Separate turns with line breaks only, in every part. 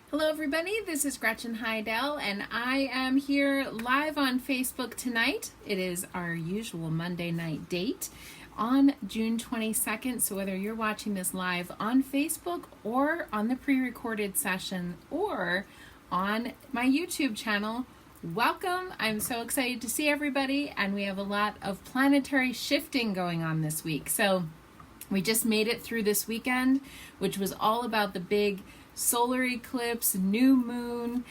Hello everybody, this is Gretchen Heidel and I am here live on Facebook tonight. It is our usual Monday night date on June 22nd, so whether you're watching this live on Facebook or on the pre-recorded session or on my YouTube channel, welcome. I'm so excited to see everybody, and we have a lot of planetary shifting going on this week. So we just made it through this weekend, which was all about the big solar eclipse, new moon,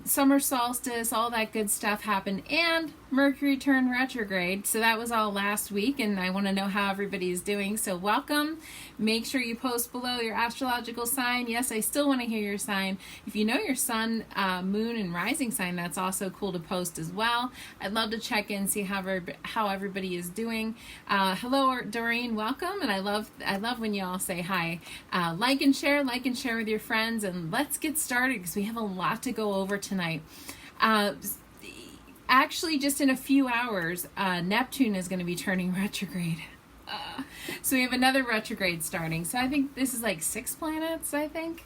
summer solstice, all that good stuff happened, and Mercury turned retrograde. So that was all last week, and I want to know how everybody is doing. So welcome. Make sure you post below your astrological sign. Yes, I still want to hear your sign. If you know your sun, moon, and rising sign, that's also cool to post as well. I'd love to check in, see how everybody is doing. Hello, Doreen. Welcome, and I love when you all say hi. Like and share with your friends, and let's get started because we have a lot to go over tonight. Actually, just in a few hours, Neptune is going to be turning retrograde. So we have another retrograde starting. So I think this is like 6 planets, I think.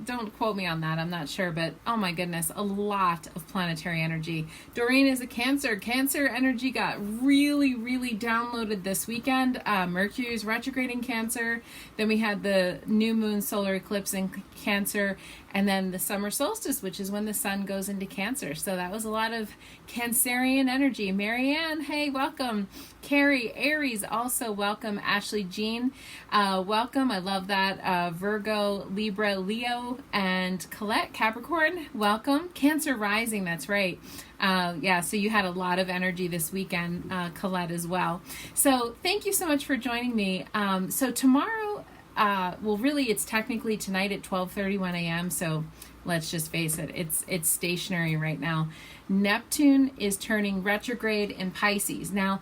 Don't quote me on that, I'm not sure, but oh my goodness, a lot of planetary energy. Doreen is a Cancer. Cancer energy got really downloaded this weekend. Mercury is retrograde in Cancer. Then we had the new moon solar eclipse in Cancer, and then the summer solstice, which is when the sun goes into Cancer. So that was a lot of Cancerian energy. Marianne, hey, welcome. Carrie, Aries, also welcome. Ashley Jean, welcome. I love that. Virgo, Libra, Leo, and Colette, Capricorn, welcome. Cancer rising, that's right. Yeah, so you had a lot of energy this weekend, Colette, as well. So thank you so much for joining me. So tomorrow, well, really, it's technically tonight at 12:31 a.m., so let's just face it, it's stationary right now. Neptune is turning retrograde in Pisces. Now,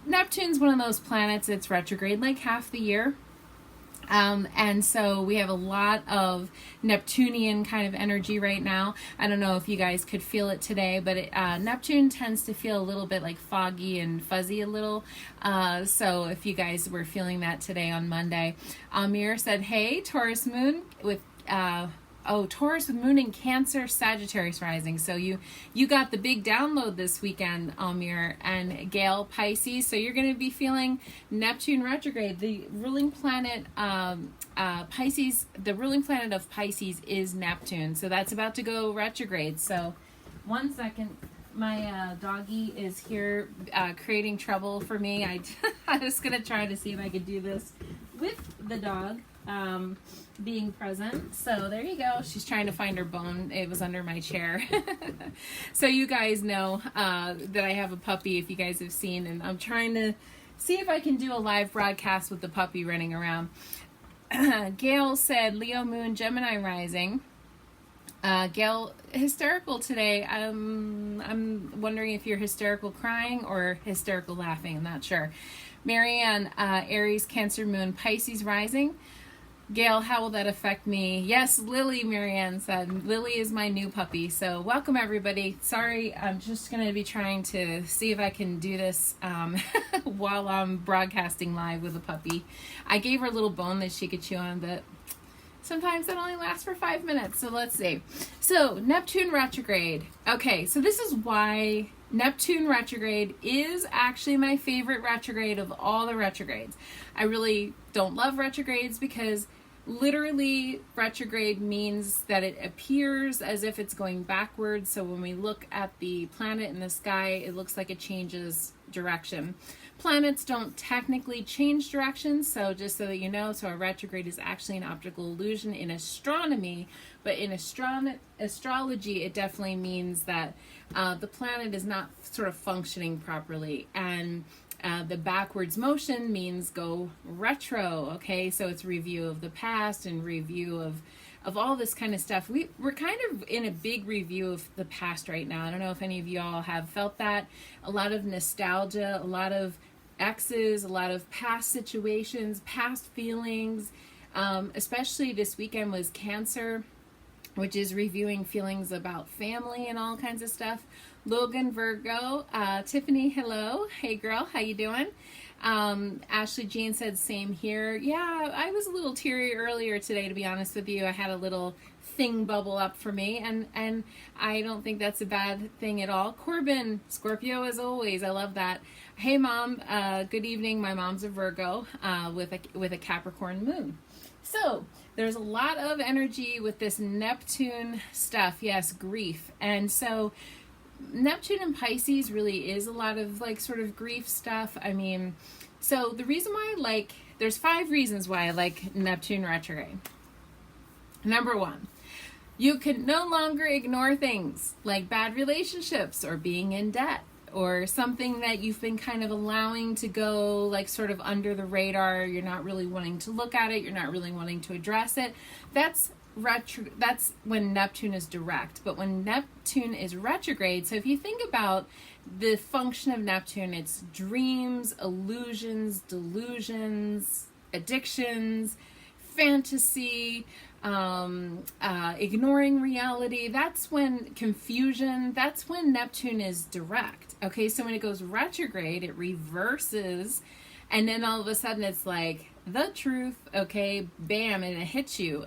Neptune's one of those planets that's retrograde like half the year. And so we have a lot of Neptunian kind of energy right now. I don't know if you guys could feel it today, but Neptune tends to feel a little bit like foggy and fuzzy a little. So if you guys were feeling that today on Monday. Amir said, hey, Taurus moon with... Taurus with moon in Cancer, Sagittarius rising. So you got the big download this weekend, Amir, and Gail, Pisces. So you're going to be feeling Neptune retrograde. The ruling planet, Pisces, the ruling planet of Pisces is Neptune. So that's about to go retrograde. So 1 second. My doggy is here creating trouble for me. I'm just going to try to see if I could do this with the dog. Being present. So there you go. She's trying to find her bone. It was under my chair. So you guys know that I have a puppy, if you guys have seen, and I'm trying to see if I can do a live broadcast with the puppy running around. Gail said, Leo moon, Gemini rising. Gail, hysterical today. I'm wondering if you're hysterical crying or hysterical laughing. I'm not sure. Marianne, Aries, Cancer moon, Pisces rising. Gail, how will that affect me? Yes, Lily, Marianne said. Lily is my new puppy. So welcome, everybody. Sorry, I'm just going to be trying to see if I can do this while I'm broadcasting live with a puppy. I gave her a little bone that she could chew on, but sometimes that only lasts for 5 minutes. So let's see. So Neptune retrograde. Okay, so this is why Neptune retrograde is actually my favorite retrograde of all the retrogrades. I really don't love retrogrades because literally retrograde means that it appears as if it's going backwards. So when we look at the planet in the sky, it looks like it changes direction. Planets don't technically change direction, so just so that you know, so a retrograde is actually an optical illusion in astronomy, but in astrology, it definitely means that the planet is not sort of functioning properly, and the backwards motion means go retro, okay? So it's review of the past and review of all this kind of stuff. We're kind of in a big review of the past right now. I don't know if any of y'all have felt that. A lot of nostalgia, a lot of exes, a lot of past situations, past feelings. Especially this weekend was Cancer, which is reviewing feelings about family and all kinds of stuff. Logan, Virgo, Tiffany, hello. Hey girl, how you doing? Ashley Jean said same here. Yeah, I was a little teary earlier today, to be honest with you. I had a little thing bubble up for me, and I don't think that's a bad thing at all. Corbin, Scorpio as always. I love that. Hey mom, good evening. My mom's a Virgo with a Capricorn moon. So there's a lot of energy with this Neptune stuff. Yes, grief. And so Neptune and Pisces really is a lot of like sort of grief stuff. I mean, so the reason why there's 5 reasons why I like Neptune retrograde. Number 1, you can no longer ignore things like bad relationships or being in debt or something that you've been kind of allowing to go like sort of under the radar. You're not really wanting to look at it. You're not really wanting to address it. That's when Neptune is direct. But when Neptune is retrograde, so if you think about the function of Neptune, it's dreams, illusions, delusions, addictions, fantasy, ignoring reality. That's when confusion, that's when Neptune is direct. Okay, so when it goes retrograde, it reverses, and then all of a sudden it's like the truth, okay, bam, and it hits you.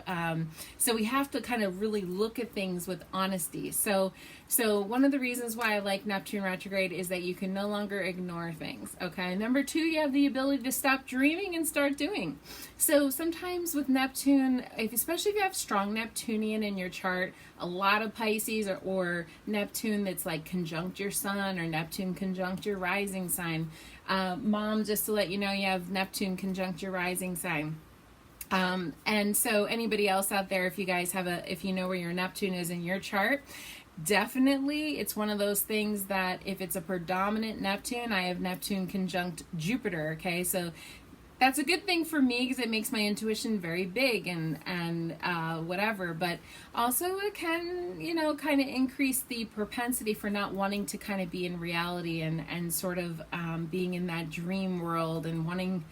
So we have to kind of really look at things with honesty. So one of the reasons why I like Neptune retrograde is that you can no longer ignore things, okay? Number 2, you have the ability to stop dreaming and start doing. So sometimes with Neptune, especially if you have strong Neptunian in your chart, a lot of Pisces or Neptune that's like conjunct your sun or Neptune conjunct your rising sign. Mom, just to let you know, you have Neptune conjunct your rising sign. And so anybody else out there, if you know where your Neptune is in your chart, definitely it's one of those things that if it's a predominant Neptune, I have Neptune conjunct Jupiter. Okay, so that's a good thing for me because it makes my intuition very big and whatever, but also it can, kind of increase the propensity for not wanting to kind of be in reality and sort of being in that dream world and wanting,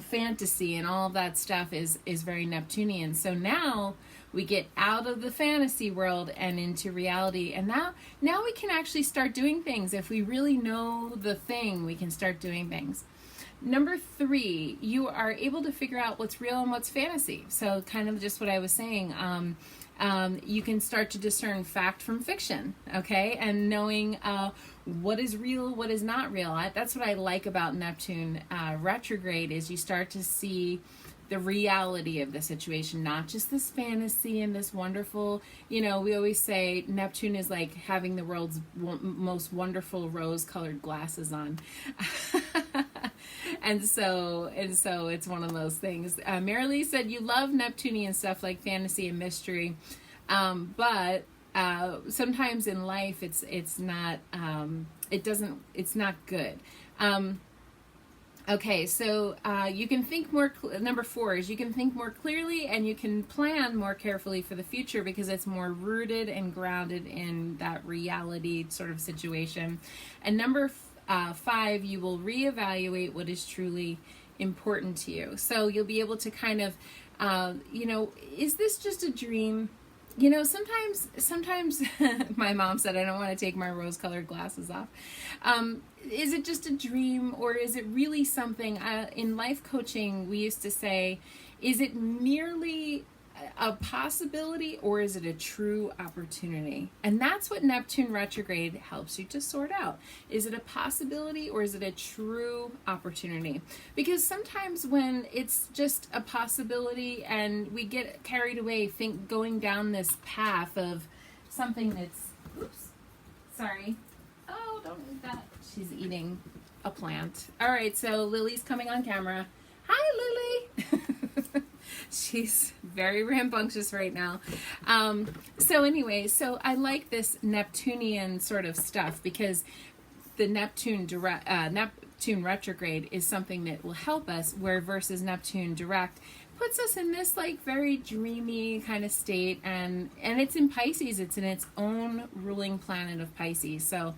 fantasy and all of that stuff is very Neptunian. So now we get out of the fantasy world and into reality, and now we can actually start doing things. If we really know the thing, we can start doing things. Number 3, you are able to figure out what's real and what's fantasy. So kind of just what I was saying, you can start to discern fact from fiction, okay? And knowing what is real, what is not real. That's what I like about Neptune retrograde is you start to see the reality of the situation, not just this fantasy and this wonderful, we always say Neptune is like having the world's most wonderful rose-colored glasses on. And so it's one of those things. Marilee said you love Neptunian stuff like fantasy and mystery, but sometimes in life it's not good. Okay, so you can think more. Number 4 is you can think more clearly and you can plan more carefully for the future because it's more rooted and grounded in that reality sort of situation. And number 5, you will reevaluate what is truly important to you. So you'll be able to kind of, is this just a dream? Sometimes my mom said, I don't want to take my rose-colored glasses off. Is it just a dream or is it really something? In life coaching, we used to say, is it merely a possibility or is it a true opportunity? And that's what Neptune retrograde helps you to sort out. Is it a possibility or is it a true opportunity? Because sometimes when it's just a possibility and we get carried away going down this path of something that's, don't eat that. She's eating a plant. All right, so Lily's coming on camera. Hi, Lily. She's very rambunctious right now. So I like this Neptunian sort of stuff because the Neptune retrograde is something that will help us, where versus Neptune direct puts us in this like very dreamy kind of state, and it's in Pisces. It's in its own ruling planet of Pisces. So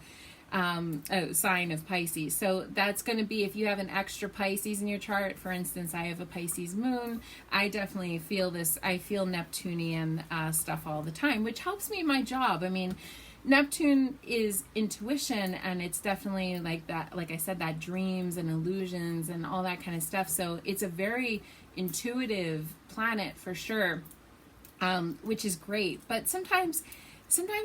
sign of Pisces. So that's going to be, if you have an extra Pisces in your chart, for instance, I have a Pisces moon, I definitely feel this, I feel Neptunian stuff all the time, which helps me in my job. I mean, Neptune is intuition, and it's definitely like that, like I said, that dreams and illusions and all that kind of stuff. So it's a very intuitive planet for sure, which is great. But sometimes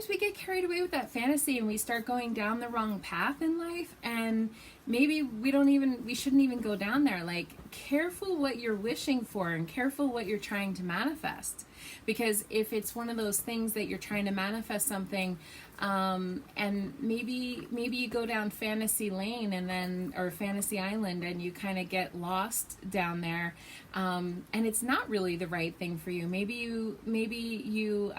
we get carried away with that fantasy and we start going down the wrong path in life, and maybe we shouldn't even go down there. Like, careful what you're wishing for and careful what you're trying to manifest, because if it's one of those things that you're trying to manifest something, and maybe you go down fantasy lane or fantasy island, and you kind of get lost down there, and it's not really the right thing for you. Maybe you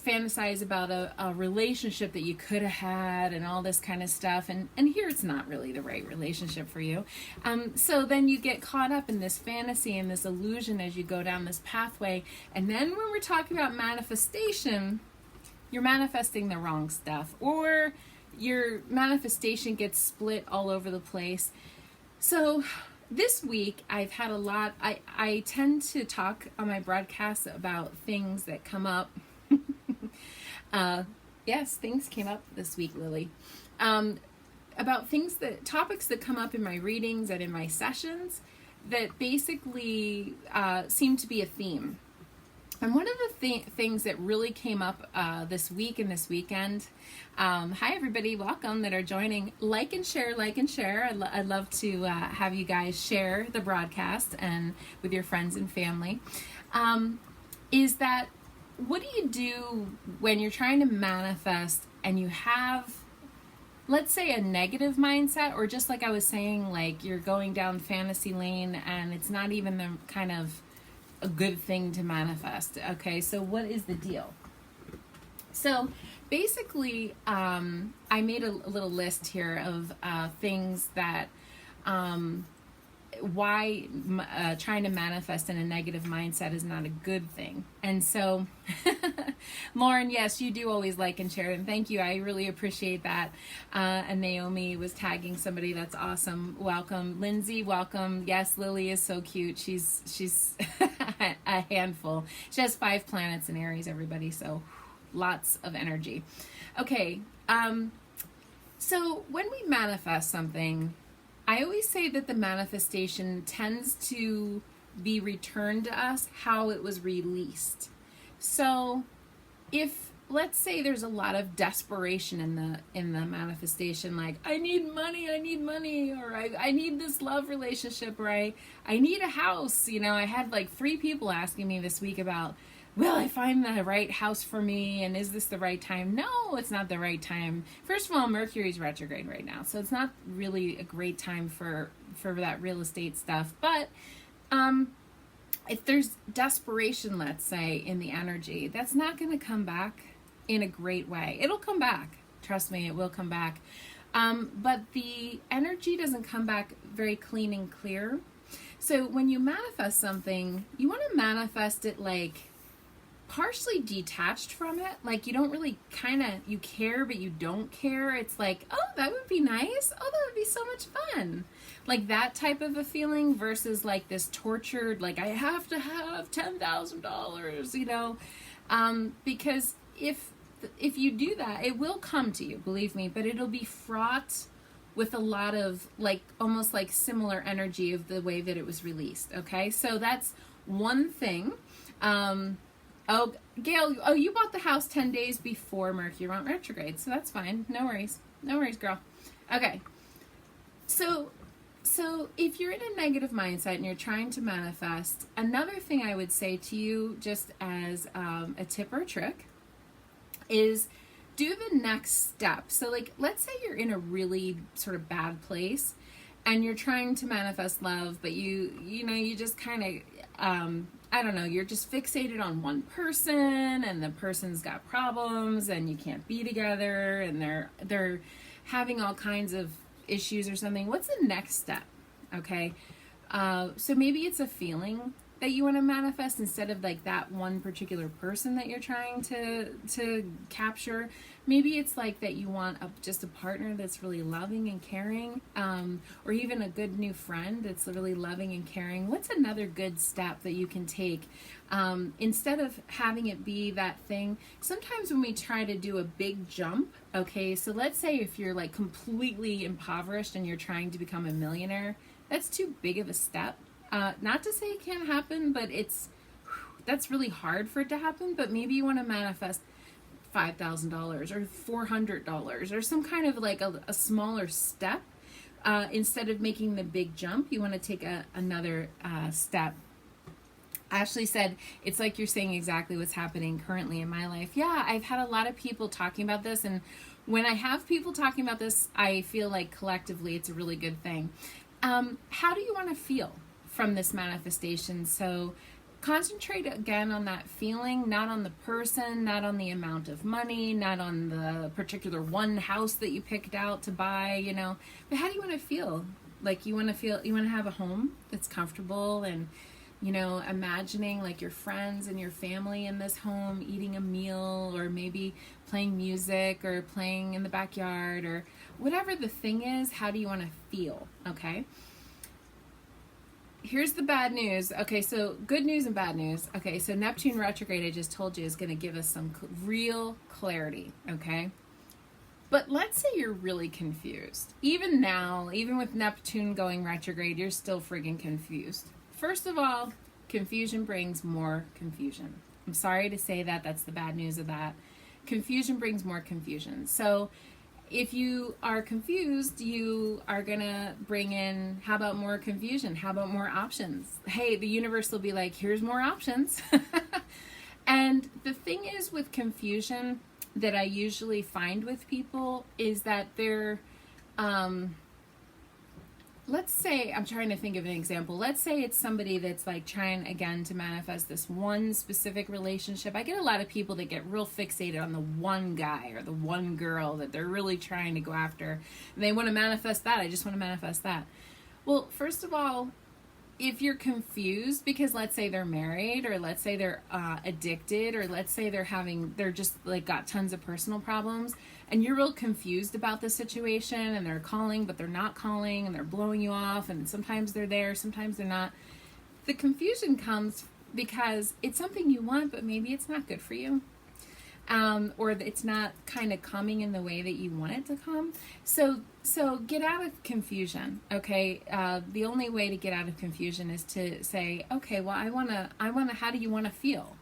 fantasize about a relationship that you could have had and all this kind of stuff, and here it's not really the right relationship for you. So then you get caught up in this fantasy and this illusion as you go down this pathway, and then when we're talking about manifestation, you're manifesting the wrong stuff, or your manifestation gets split all over the place. So this week I've had a lot, I tend to talk on my broadcasts about things that come up. Yes, things came up this week, Lily. About topics that come up in my readings and in my sessions that basically seem to be a theme. And one of the things that really came up this week and this weekend, hi everybody, welcome that are joining. Like and share. I'd love to have you guys share the broadcast and with your friends and family. Is that, what do you do when you're trying to manifest and you have, let's say, a negative mindset, or just like I was saying, like you're going down fantasy lane and it's not even the kind of a good thing to manifest? Okay, so what is the deal? So basically, I made a little list here of things that why trying to manifest in a negative mindset is not a good thing. And so Lauren, yes, you do always like and share, and thank you, I really appreciate that. And Naomi was tagging somebody, that's awesome. Welcome. Lindsay, welcome. Yes, Lily is so cute. She's a handful. She has 5 planets in Aries, everybody, so lots of energy. Okay, so when we manifest something, I always say that the manifestation tends to be returned to us how it was released. So if, let's say, there's a lot of desperation in the manifestation, like I need money, or I need this love relationship, or I need a house. You know, I had like 3 people asking me this week about, will I find the right house for me, and is this the right time? No, it's not the right time. First of all, Mercury's retrograde right now, so it's not really a great time for that real estate stuff. But if there's desperation, let's say, in the energy, that's not going to come back in a great way. It'll come back. Trust me, it will come back. But the energy doesn't come back very clean and clear. So when you manifest something, you want to manifest it like partially detached from it. Like you don't really you care, but you don't care. It's like, oh, that would be nice. Oh, that would be so much fun. Like that type of a feeling versus like this tortured, like I have to have $10,000, you know, because if you do that, it will come to you, believe me, but it'll be fraught with a lot of like almost like similar energy of the way that it was released. Okay, so that's one thing. Oh, Gail, you bought the house 10 days before Mercury went retrograde, so that's fine. No worries, girl. Okay, so if you're in a negative mindset and you're trying to manifest, another thing I would say to you, just as a tip or a trick, is do the next step. So like, let's say you're in a really sort of bad place and you're trying to manifest love, but you just kind of, I don't know, you're just fixated on one person and the person's got problems and you can't be together and they're having all kinds of issues or something. What's the next step? Okay. So maybe it's a feeling that you want to manifest instead of like that one particular person that you're trying to capture. Maybe it's like that you want just a partner that's really loving and caring, or even a good new friend that's really loving and caring. What's another good step that you can take instead of having it be that thing? Sometimes when we try to do a big jump, okay, so let's say if you're like completely impoverished and you're trying to become a millionaire, that's too big of a step. Not to say it can't happen, but that's really hard for it to happen. But maybe you want to manifest $5,000 or $400 or some kind of like a smaller step. Instead of making the big jump, you want to take another step. Ashley said, it's like you're saying exactly what's happening currently in my life. Yeah, I've had a lot of people talking about this, and when I have people talking about this, I feel like collectively it's a really good thing. How do you want to feel from this manifestation? So concentrate again on that feeling, not on the person, not on the amount of money, not on the particular one house that you picked out to buy, you know, but how do you want to feel? Like you want to have a home that's comfortable, and, you know, imagining like your friends and your family in this home eating a meal, or maybe playing music or playing in the backyard, or whatever the thing is. How do you want to feel? Okay. Here's the bad news. Okay, so good news and bad news. Okay, so Neptune retrograde, I just told you, is going to give us some real clarity, okay? But let's say you're really confused. Even now, even with Neptune going retrograde, you're still friggin' confused. First of all, confusion brings more confusion. I'm sorry to say that. That's the bad news of that. Confusion brings more confusion. So if you are confused, you are going to bring in, how about more confusion? How about more options? Hey, the universe will be like, here's more options. And the thing is with confusion that I usually find with people is that they're, let's say, I'm trying to think of an example. Let's say it's somebody that's like trying again to manifest this one specific relationship. I get a lot of people that get real fixated on the one guy or the one girl that they're really trying to go after. And they want to manifest that. I just want to manifest that. Well, first of all, if you're confused because let's say they're married, or let's say they're addicted, or let's say they're just like got tons of personal problems, and you're real confused about the situation, and they're calling but they're not calling, and they're blowing you off, and sometimes they're there, sometimes they're not. The confusion comes because it's something you want, but maybe it's not good for you. Or it's not kind of coming in the way that you want it to come. So get out of confusion, okay? The only way to get out of confusion is to say, okay, well, I wanna, how do you want to feel?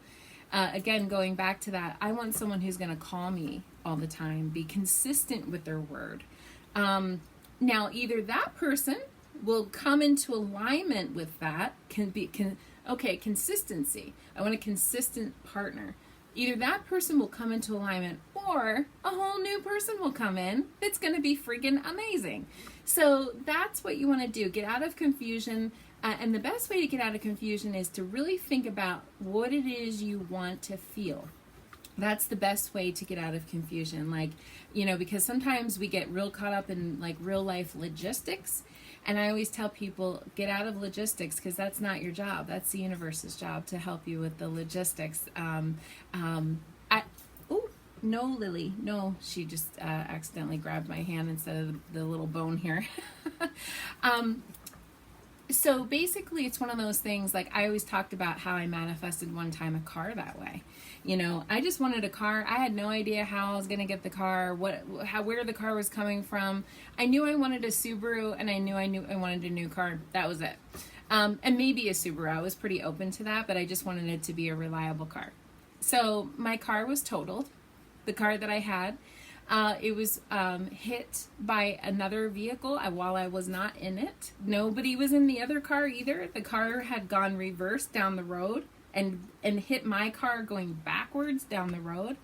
Again, going back to that, I want someone who's going to call me all the time, be consistent with their word. Now, either that person will come into alignment with that, consistency. I want a consistent partner. Either that person will come into alignment, or a whole new person will come in that's going to be freaking amazing. So that's what you want to do. Get out of confusion. And the best way to get out of confusion is to really think about what it is you want to feel. That's the best way to get out of confusion. Like, you know, because sometimes we get real caught up in like real life logistics. And I always tell people, get out of logistics, because that's not your job. That's the universe's job to help you with the logistics. No, Lily. No, she just accidentally grabbed my hand instead of the little bone here. So basically, it's one of those things, like I always talked about how I manifested one time a car that way. You know, I just wanted a car. I had no idea how I was going to get the car, where the car was coming from. I knew I wanted a Subaru, and I knew I wanted a new car. That was it. And maybe a Subaru. I was pretty open to that, but I just wanted it to be a reliable car. So my car was totaled. The car that I had, it was hit by another vehicle while I was not in it. Nobody was in the other car either. The car had gone reverse down the road and hit my car going backwards down the road.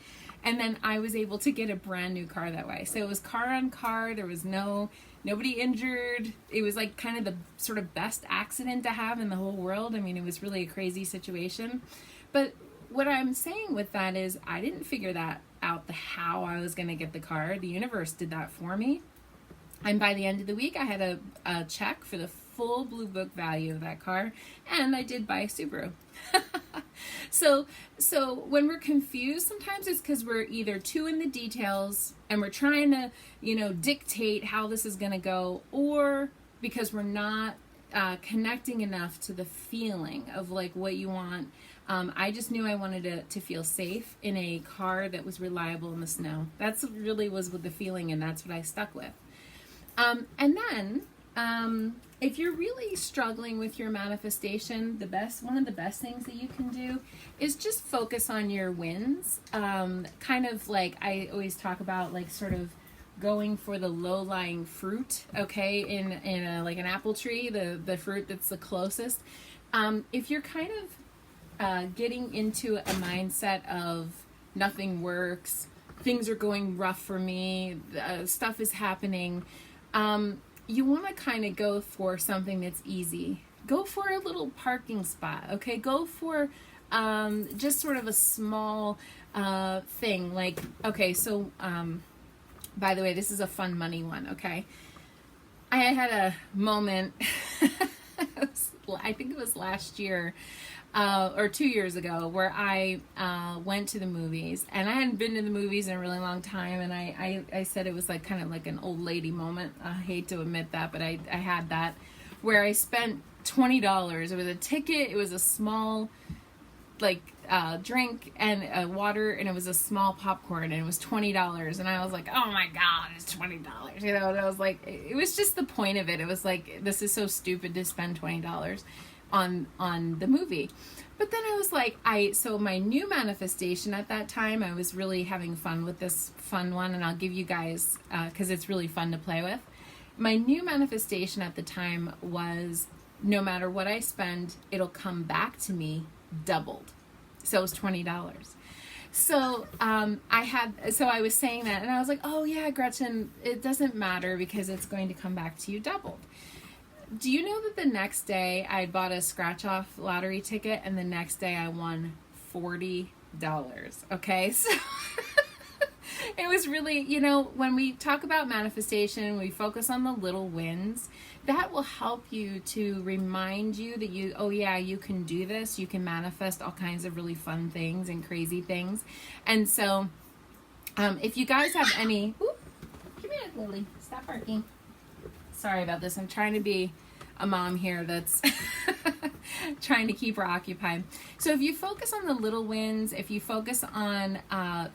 And then I was able to get a brand new car that way. So it was car on car. There was nobody injured. It was like kind of the sort of best accident to have in the whole world. I mean, it was really a crazy situation. But what I'm saying with that is I didn't figure that out, how I was going to get the car. The universe did that for me. And by the end of the week, I had a check for the full blue book value of that car, and I did buy a Subaru. So when we're confused, sometimes it's because we're either too in the details and we're trying to, dictate how this is going to go, or because we're not connecting enough to the feeling of like what you want. I just knew I wanted to feel safe in a car that was reliable in the snow. That's really was with the feeling, and that's what I stuck with. And then, if you're really struggling with your manifestation, one of the best things that you can do is just focus on your wins. Kind of like I always talk about, like sort of going for the low-lying fruit, okay, in like an apple tree, the fruit that's the closest. If you're kind of getting into a mindset of nothing works, things are going rough for me, stuff is happening, you want to kind of go for something that's easy. Go for a little parking spot, okay? Go for just sort of a small thing. Like, okay, so by the way, this is a fun money one, okay? I had a moment, I think it was last year, or 2 years ago, where I went to the movies, and I hadn't been to the movies in a really long time, and I said it was like kind of like an old lady moment. I hate to admit that, but I had that, where I spent $20. It was a ticket, it was a small like drink and water, and it was a small popcorn, and it was $20, and I was like, oh my god, it's $20, and I was like, it was just the point of it. It was like, this is so stupid to spend $20 on the movie. But then I was like, so my new manifestation at that time, I was really having fun with this fun one, and I'll give you guys, because it's really fun to play with. My new manifestation at the time was, no matter what I spend, it'll come back to me doubled. So it was $20. So I was saying that, and I was like, oh yeah, Gretchen, it doesn't matter because it's going to come back to you doubled. Do you know that the next day I bought a scratch-off lottery ticket, and the next day I won $40? Okay, so it was really, when we talk about manifestation, we focus on the little wins. That will help you to remind you that you can do this. You can manifest all kinds of really fun things and crazy things. And so, if you guys have any, come here, Lily, stop barking. Sorry about this. I'm trying to be a mom here that's trying to keep her occupied. So if you focus on the little wins, if you focus on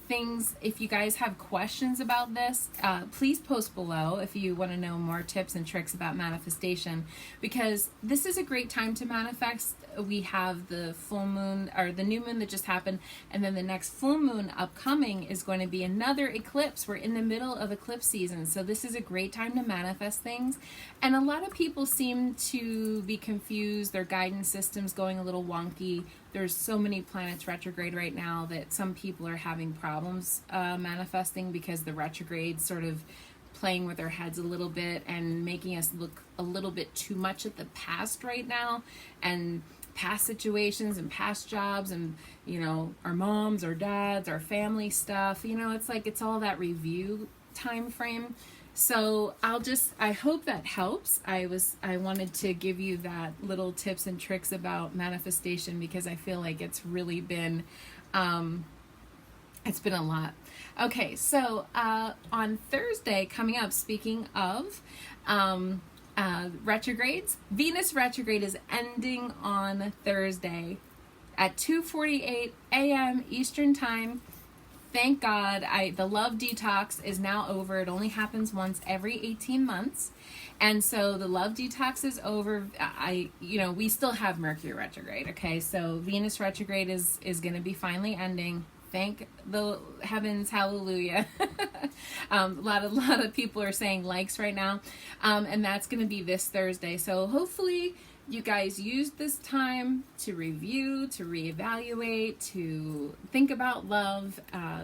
things, if you guys have questions about this, please post below if you want to know more tips and tricks about manifestation, because this is a great time to manifest. We have the full moon, or the new moon that just happened, and then the next full moon upcoming is going to be another eclipse. We're in the middle of eclipse season, so this is a great time to manifest things. And a lot of people seem to be confused, their guidance system's going a little wonky. There's so many planets retrograde right now that some people are having problems manifesting, because the retrograde sort of playing with our heads a little bit and making us look a little bit too much at the past right now, and past situations and past jobs, and our moms, our dads, our family stuff. It's like it's all that review time frame. So I hope that helps. I wanted to give you that little tips and tricks about manifestation, because I feel like it's really been it's been a lot. Okay, so on Thursday coming up, speaking of retrogrades, Venus retrograde is ending on Thursday at 2:48 a.m. Eastern Time. Thank God, the love detox is now over. It only happens once every 18 months. And so the love detox is over. We still have Mercury retrograde, okay? So Venus retrograde is going to be finally ending. Thank the heavens, hallelujah. A lot of people are saying likes right now. And that's going to be this Thursday. So hopefully you guys used this time to review, to reevaluate, to think about love,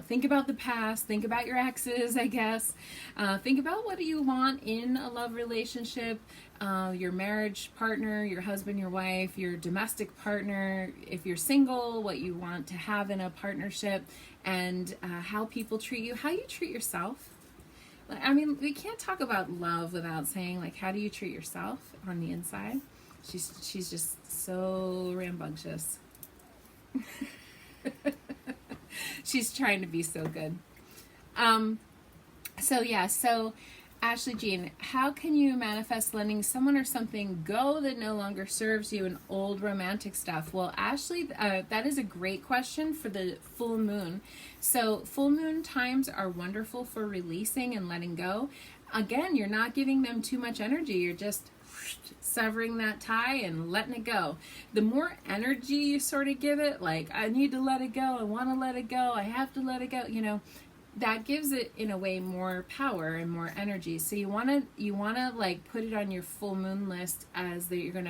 think about the past, think about your exes, I guess. Think about what do you want in a love relationship, your marriage partner, your husband, your wife, your domestic partner, if you're single, what you want to have in a partnership, and how people treat you, how you treat yourself. I mean, we can't talk about love without saying, like, how do you treat yourself on the inside? She's just so rambunctious. She's trying to be so good. So Ashley Jean, how can you manifest letting someone or something go that no longer serves you in old romantic stuff? Well, Ashley, that is a great question for the full moon. So full moon times are wonderful for releasing and letting go. Again, you're not giving them too much energy. You're just severing that tie and letting it go. The more energy you sort of give it, like, I need to let it go, I want to let it go, I have to let it go, that gives it in a way more power and more energy. So you want to like put it on your full moon list as that you're going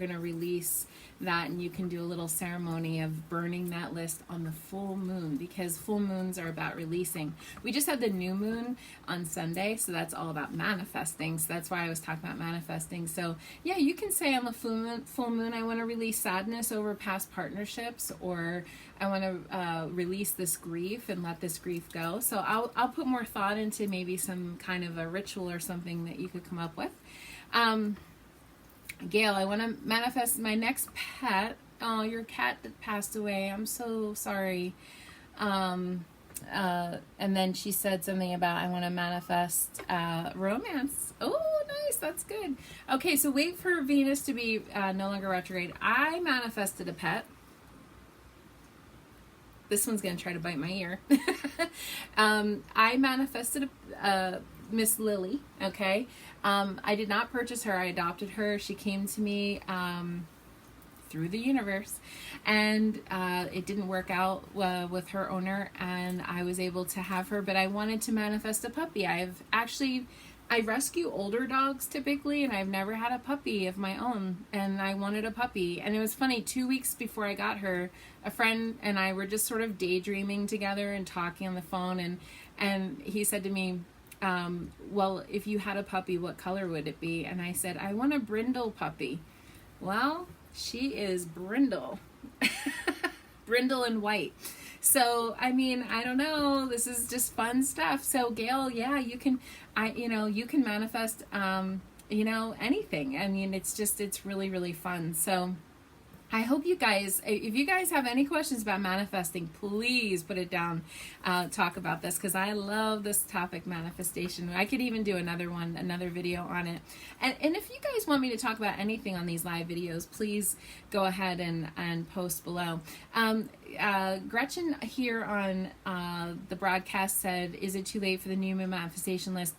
to release that, and you can do a little ceremony of burning that list on the full moon, because full moons are about releasing. We just had the new moon on Sunday, so that's all about manifesting. So that's why I was talking about manifesting. So yeah, you can say on the full moon, I want to release sadness over past partnerships, or I want to release this grief and let this grief go. So I'll put more thought into maybe some kind of a ritual or something that you could come up with. Gail, I want to manifest my next pet. Oh, your cat that passed away. I'm so sorry. And then she said something about, I want to manifest romance. Oh, nice. That's good. Okay, so wait for Venus to be no longer retrograde. I manifested a pet. This one's going to try to bite my ear. I manifested Miss Lily, okay? I did not purchase her. I adopted her. She came to me through the universe, and it didn't work out with her owner, and I was able to have her, but I wanted to manifest a puppy. I rescue older dogs typically, and I've never had a puppy of my own, and I wanted a puppy. And it was funny, 2 weeks before I got her, a friend and I were just sort of daydreaming together and talking on the phone, and he said to me, well, if you had a puppy, what color would it be? And I said, I want a brindle puppy. Well, she is brindle. Brindle and white. So, I mean, I don't know. This is just fun stuff. So, Gail, yeah, you can manifest, anything. I mean, it's really, really fun. So, I hope you guys, if you guys have any questions about manifesting, please put it down, talk about this, because I love this topic, manifestation. I could even do another video on it. And if you guys want me to talk about anything on these live videos, please go ahead and post below. Gretchen here on the broadcast said, is it too late for the new moon manifestation list?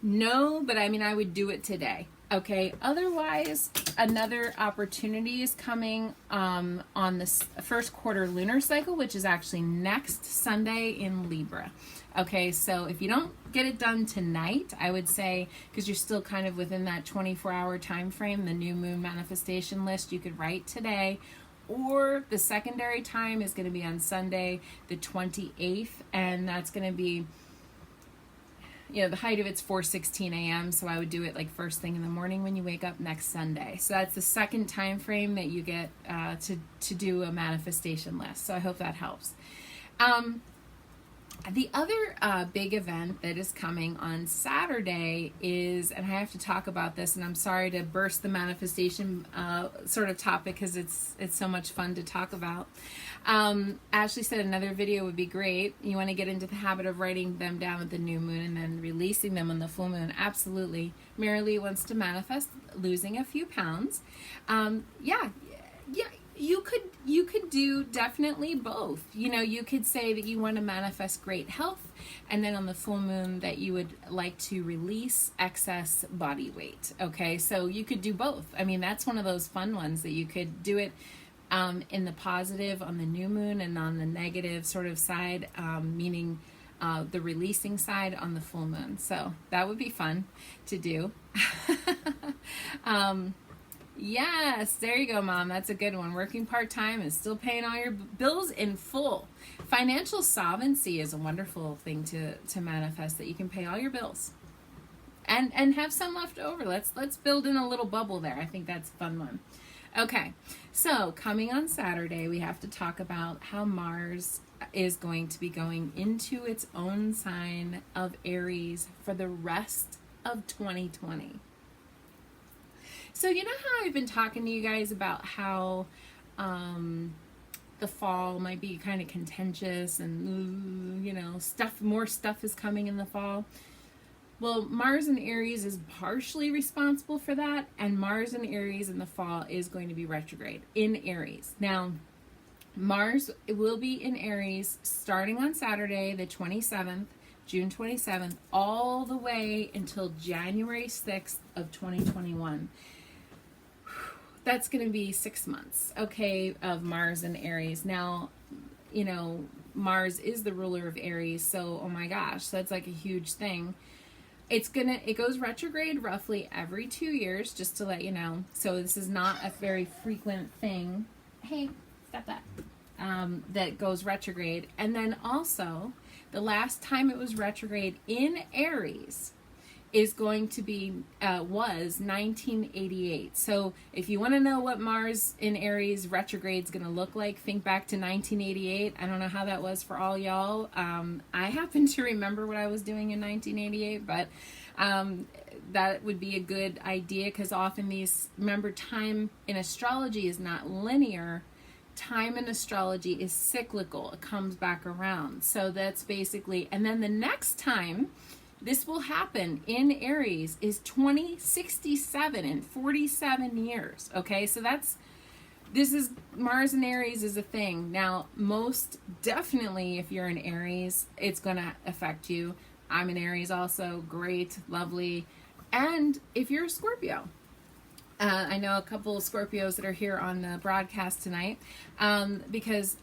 No, but I mean, I would do it today. Okay, otherwise, another opportunity is coming on this first quarter lunar cycle, which is actually next Sunday in Libra. Okay, so if you don't get it done tonight, I would say, because you're still kind of within that 24-hour time frame, the new moon manifestation list, you could write today. Or the secondary time is going to be on Sunday, the 28th, and that's going to be, the height of it's 4:16 a.m. So I would do it like first thing in the morning when you wake up next Sunday. So that's the second time frame that you get to do a manifestation list. So I hope that helps. The other big event that is coming on Saturday is, and I have to talk about this, and I'm sorry to burst the manifestation sort of topic because it's so much fun to talk about. Ashley said another video would be great. You want to get into the habit of writing them down at the new moon and then releasing them on the full moon. Absolutely. Mary wants to manifest losing a few pounds. Yeah. You could do definitely both. You could say that you want to manifest great health, and then on the full moon that you would like to release excess body weight. Okay, so you could do both. I mean, that's one of those fun ones that you could do it in the positive on the new moon, and on the negative sort of side, meaning the releasing side on the full moon. So that would be fun to do. Yes, there you go, Mom. That's a good one. Working part-time and still paying all your bills in full. Financial solvency is a wonderful thing to manifest, that you can pay all your bills and have some left over. Let's build in a little bubble there. I think that's a fun one. Okay, so coming on Saturday, we have to talk about how Mars is going to be going into its own sign of Aries for the rest of 2020. So you know how I've been talking to you guys about how the fall might be kind of contentious and more stuff is coming in the fall. Well, Mars in Aries is partially responsible for that, and Mars in Aries in the fall is going to be retrograde in Aries. Now, Mars will be in Aries starting on Saturday, the 27th, June 27th, all the way until January 6th of 2021. That's going to be 6 months, okay, of Mars in Aries. Now, Mars is the ruler of Aries, so oh my gosh, that's like a huge thing. It goes retrograde roughly every 2 years, just to let you know. So this is not a very frequent thing. Hey, stop that. That goes retrograde. And then also, the last time it was retrograde in Aries is going to be, was 1988. So if you want to know what Mars in Aries retrograde is going to look like, think back to 1988. I don't know how that was for all y'all. I happen to remember what I was doing in 1988, but that would be a good idea, because often remember, time in astrology is not linear. Time in astrology is cyclical. It comes back around. So that's basically, and then the next time this will happen in Aries is 2067, in 47 years. Okay, so this is Mars in Aries is a thing. Now, most definitely, if you're in Aries, it's going to affect you. I'm in Aries also. Great, lovely. And if you're a Scorpio, I know a couple of Scorpios that are here on the broadcast tonight, because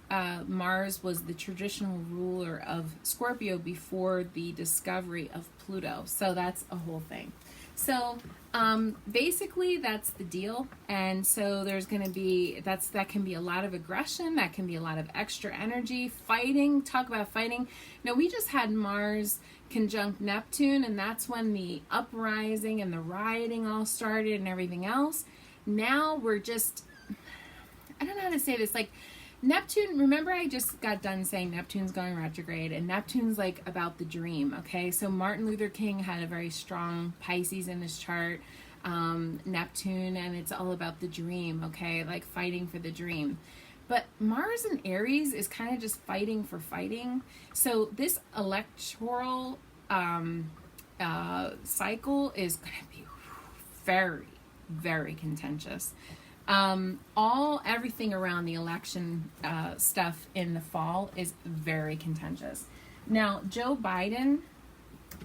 Mars was the traditional ruler of Scorpio before the discovery of Pluto. So that's a whole thing. So basically that's the deal. And so there's going to be, that can be a lot of aggression. That can be a lot of extra energy, fighting. Talk about fighting. Now, we just had Mars conjunct Neptune, and that's when the uprising and the rioting all started and everything else. Now we're just, I don't know how to say this, like Neptune, remember I just got done saying Neptune's going retrograde, and Neptune's like about the dream, okay? So Martin Luther King had a very strong Pisces in his chart, Neptune, and it's all about the dream, okay? Like fighting for the dream. But Mars in Aries is kind of just fighting for fighting. So this electoral cycle is going to be very, very contentious. Everything around the election stuff in the fall is very contentious. Now, Joe Biden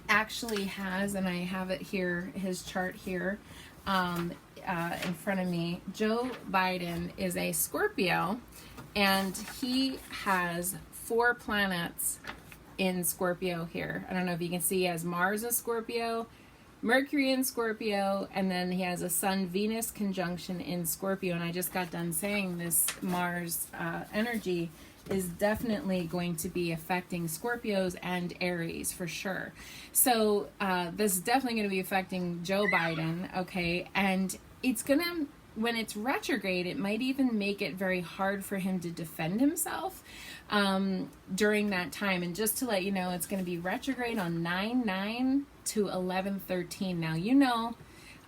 actually has, and I have it here, his chart here, in front of me. Joe Biden is a Scorpio, and he has 4 planets in Scorpio here. I don't know if you can see, he has Mars in Scorpio, Mercury in Scorpio, and then he has a Sun-Venus conjunction in Scorpio. And I just got done saying this Mars energy is definitely going to be affecting Scorpios and Aries for sure. So this is definitely going to be affecting Joe Biden, okay? And it's going to, when it's retrograde, it might even make it very hard for him to defend himself during that time. And just to let you know, it's going to be retrograde on 9/9 to 11/13. Now,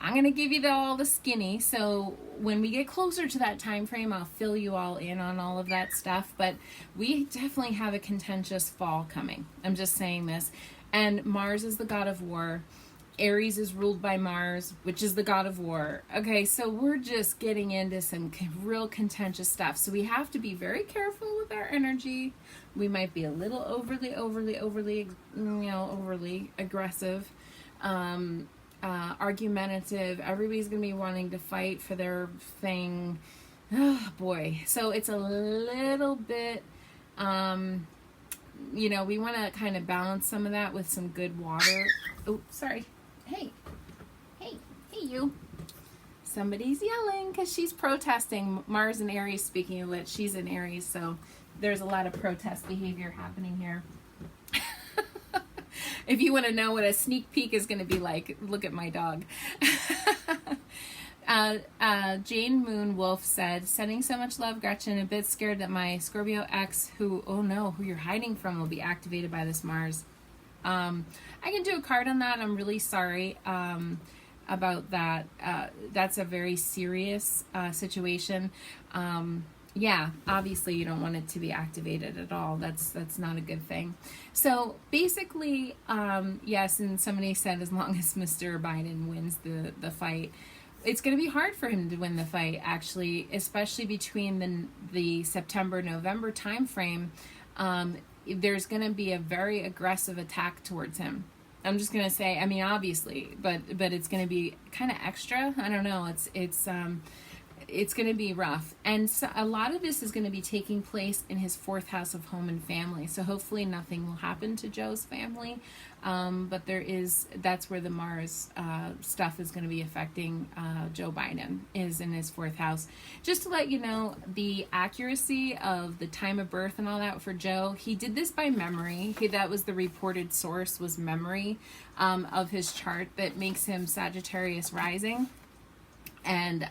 I'm going to give you all the skinny, so when we get closer to that time frame, I'll fill you all in on all of that stuff. But we definitely have a contentious fall coming. I'm just saying this. And Mars is the god of war. Aries is ruled by Mars, which is the god of war. Okay, so we're just getting into some real contentious stuff. So we have to be very careful with our energy. We might be a little overly aggressive, argumentative. Everybody's going to be wanting to fight for their thing. Oh, boy. So it's a little bit, we want to kind of balance some of that with some good water. Oh, sorry. Hey, you. Somebody's yelling because she's protesting. Mars in Aries, speaking of which, she's in Aries, so there's a lot of protest behavior happening here. If you want to know what a sneak peek is going to be like, look at my dog. Jane Moon Wolf said, sending so much love, Gretchen. A bit scared that my Scorpio ex, who you're hiding from, will be activated by this Mars. I can do a card on that. I'm really sorry about that. That's a very serious situation. Yeah, obviously you don't want it to be activated at all. That's not a good thing. So basically, yes, and somebody said as long as Mr. Biden wins the fight, it's going to be hard for him to win the fight, actually, especially between the September-November time frame. There's going to be a very aggressive attack towards him. I'm just going to say, I mean, obviously, but it's going to be kind of extra. I don't know. It's going to be rough. And so a lot of this is going to be taking place in his fourth house of home and family. So hopefully nothing will happen to Joe's family. But that's where the Mars stuff is going to be affecting Joe Biden, is in his fourth house. Just to let you know, the accuracy of the time of birth and all that for Joe, he did this by memory. That was the reported source, was memory of his chart that makes him Sagittarius rising. And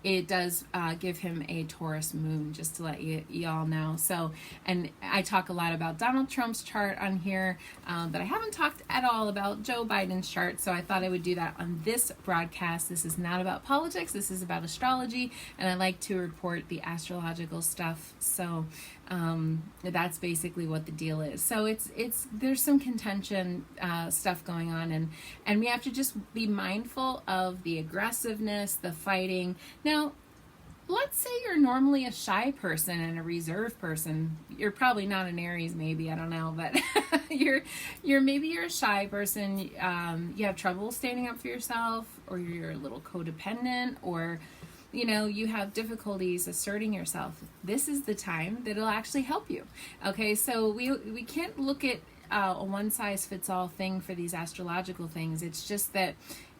it does give him a Taurus moon, just to let y'all know. So, and I talk a lot about Donald Trump's chart on here, but I haven't talked at all about Joe Biden's chart, so I thought I would do that on this broadcast. This is not about politics, this is about astrology, and I like to report the astrological stuff. So that's basically what the deal is. So there's some contention stuff going on, and we have to just be mindful of the aggressiveness, the fighting. Now, let's say you're normally a shy person and a reserved person. You're probably not an Aries, maybe, I don't know, but maybe you're a shy person. You have trouble standing up for yourself, or you're a little codependent, or you have difficulties asserting yourself. This is the time that it'll actually help you. Okay, so we can't look at a one-size-fits-all thing for these astrological things. It's just that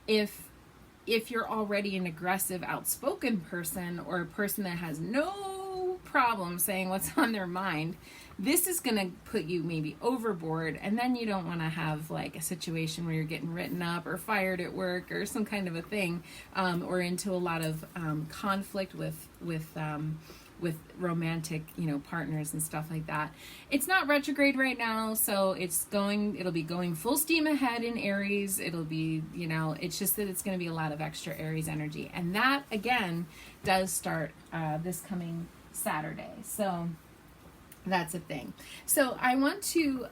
if you're already an aggressive, outspoken person, or a person that has no problem saying what's on their mind, this is going to put you maybe overboard, and then you don't want to have like a situation where you're getting written up or fired at work or some kind of a thing, or into a lot of conflict with romantic, partners and stuff like that. It's not retrograde right now, so it'll be going full steam ahead in Aries. It'll be, it's just that it's going to be a lot of extra Aries energy. And that, again, does start this coming Saturday. So that's a thing. So I want to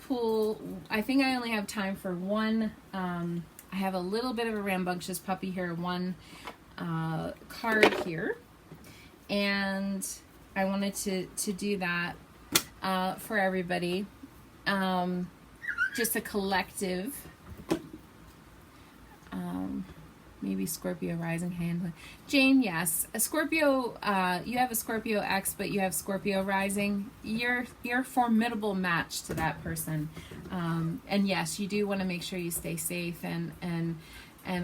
pull, I think I only have time for one. I have a little bit of a rambunctious puppy here, one card here. And I wanted to do that for everybody. Just a collective, maybe Scorpio rising hand. Jane, yes. A Scorpio, you have a Scorpio ex, but you have Scorpio rising. You're a formidable match to that person. And yes, you do want to make sure you stay safe and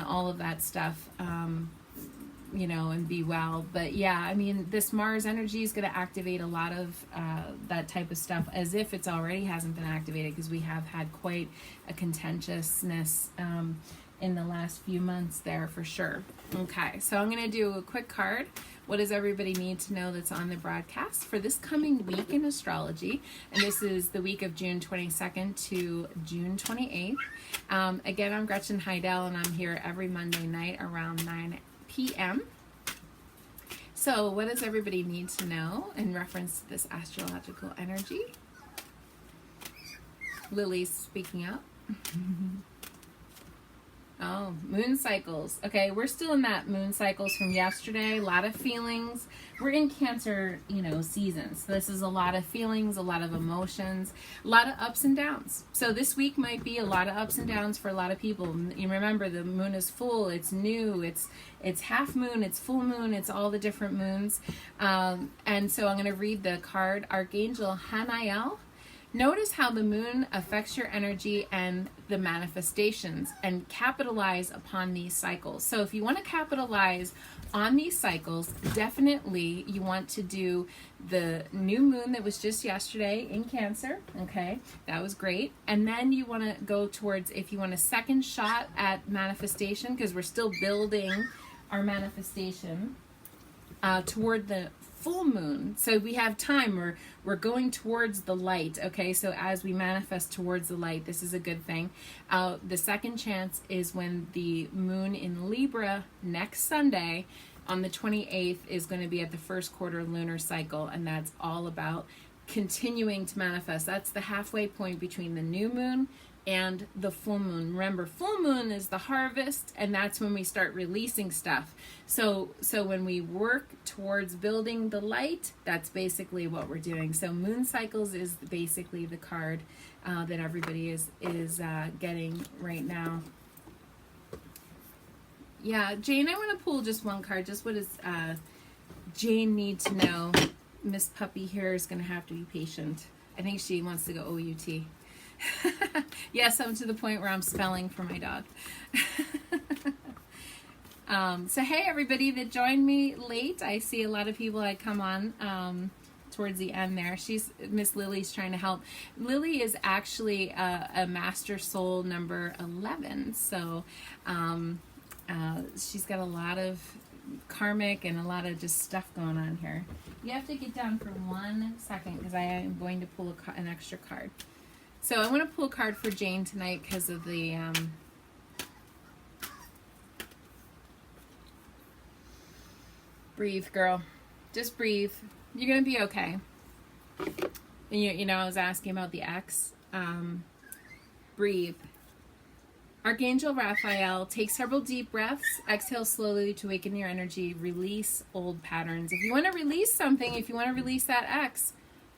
all of that stuff. And be well. But yeah, I mean, this Mars energy is going to activate a lot of that type of stuff, as if it's already hasn't been activated, because we have had quite a contentiousness in the last few months there for sure. Okay, so I'm going to do a quick card. What does everybody need to know that's on the broadcast for this coming week in astrology? And this is the week of June 22nd to June 28th. Again, I'm Gretchen Heidel, and I'm here every Monday night around 9 p.m. So what does everybody need to know in reference to this astrological energy? Lily's speaking up. Oh, moon cycles. Okay, we're still in that moon cycles from yesterday. A lot of feelings. We're in Cancer, season. So this is a lot of feelings, a lot of emotions, a lot of ups and downs. So this week might be a lot of ups and downs for a lot of people. You remember, the moon is full, it's new, it's half moon, it's full moon, it's all the different moons. And so I'm going to read the card, Archangel Hanael. Notice how the moon affects your energy and the manifestations, and capitalize upon these cycles. So if you want to capitalize on these cycles, definitely you want to do the new moon that was just yesterday in Cancer. Okay, that was great. And then you want to go towards, if you want a second shot at manifestation, because we're still building our manifestation toward the full moon. So we have time. We're going towards the light. Okay, so as we manifest towards the light, this is a good thing. The second chance is when the moon in Libra next Sunday on the 28th is going to be at the first quarter lunar cycle, and that's all about continuing to manifest. That's the halfway point between the new moon and the full moon. Remember, full moon is the harvest, and that's when we start releasing stuff. So when we work towards building the light, that's basically what we're doing. So moon cycles is basically the card that everybody is getting right now. Yeah, Jane, I want to pull just one card. Just what does Jane need to know? Miss Puppy here is going to have to be patient. I think she wants to go OUT. Yes, I'm to the point where I'm spelling for my dog. So hey, everybody that joined me late. I see a lot of people that come on towards the end there. Miss Lily's trying to help. Lily is actually a Master Soul number 11. So she's got a lot of karmic and a lot of just stuff going on here. You have to get down for 1 second because I am going to pull an extra card. So I want to pull a card for Jane tonight because of the breathe, girl. Just breathe. You're going to be okay. And you know, I was asking about the X. Breathe. Archangel Raphael, take several deep breaths. Exhale slowly to awaken your energy. Release old patterns. If you want to release something, if you want to release that X,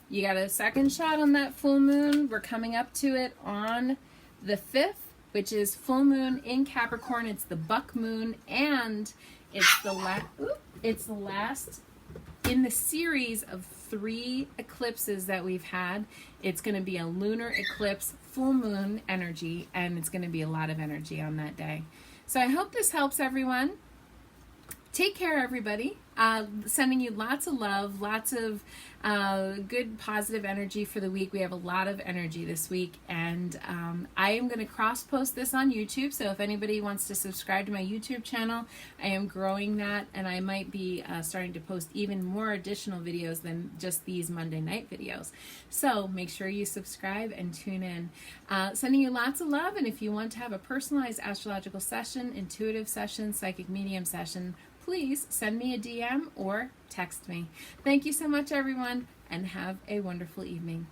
you got a second shot on that full moon. We're coming up to it on the 5th, which is full moon in Capricorn. It's the buck moon, and it's the last in the series of 3 eclipses that we've had. It's going to be a lunar eclipse, full moon energy, and it's going to be a lot of energy on that day. So I hope this helps everyone. Take care, everybody. Sending you lots of love, lots of good positive energy for the week. We have a lot of energy this week, and I am going to cross-post this on YouTube, so if anybody wants to subscribe to my YouTube channel, I am growing that, and I might be starting to post even more additional videos than just these Monday night videos. So make sure you subscribe and tune in. Sending you lots of love, and if you want to have a personalized astrological session, intuitive session, psychic medium session, please send me a DM or text me. Thank you so much, everyone, and have a wonderful evening.